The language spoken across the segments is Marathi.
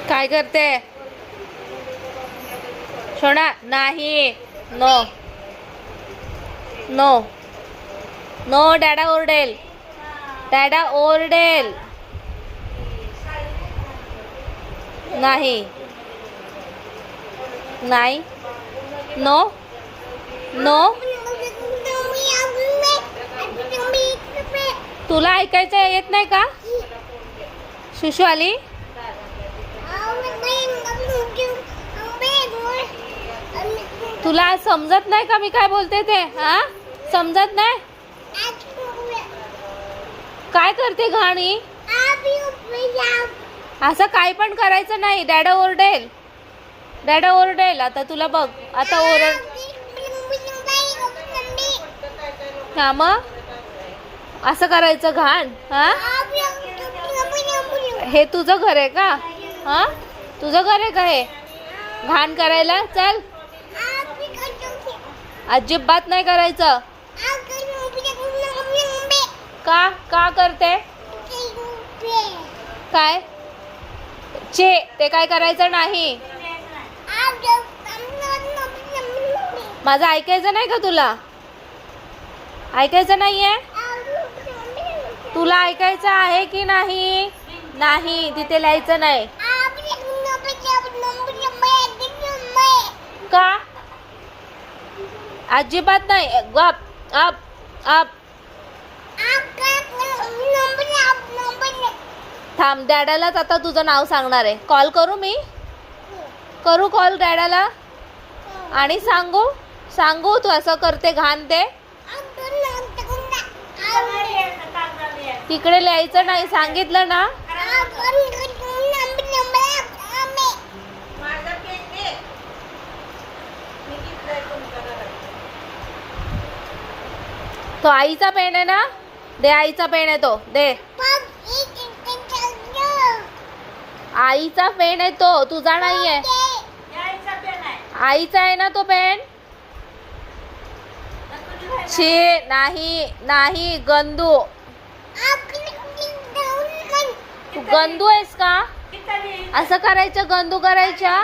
काय करते सोना? नाही, नो नो नो, डॅडा ओरडेल, डॅडा ओरडेल. नाही नाही, नो नो. तुला ऐकायचं येत नाही का शुशू आली? तुला समजत नाही का मी काय बोलते ते? हा, समजत नाही? काय करते घाणी? असं काय पण करायचं नाही, डॅडा ओरडेल, डॅडा ओरडेल. आता तुला बघ, आता ओरड. हा, मग असं करायचं घाण? हा, हे तुझं घर आहे का? हा, तुझं घर आहे का हे घाण करायला? चल, अजिबात नाही करायचं. का का करते? काय चे ते काय करायचं नाही. माझं ऐकायचं नाही का तुला? ऐकायचं नाहीये? तुला ऐकायचं आहे की नाही? नाही, तिथे लिहायचं नाही. का? अजिबात नाही. गप अप अप. थांब, डॅडालाच आता तुझं नाव सांगणार आहे. कॉल करू मी? करू कॉल डॅडाला आणि सांगू सांगू तू असं करते घाण ते? तिकडे लिहायचं नाही, सांगितलं ना? तो आईचा पेन आहे ना? दे, आईचा पेन आहे तो, दे. आईचा पेन आहे तो, तुझा नाहीये. आईचा आहे ना तो पेन? छे, नाही नाही, गंदू. तू गंदू आहेस का? असं करायचं, गंदू करायच्या?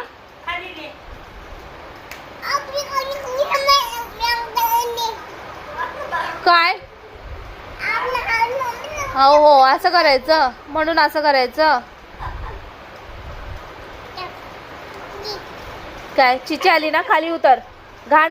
काय? हो हो, असं करायचं, म्हणून असं करायचं. काय चिची आली ना? खाली उतर, घाण.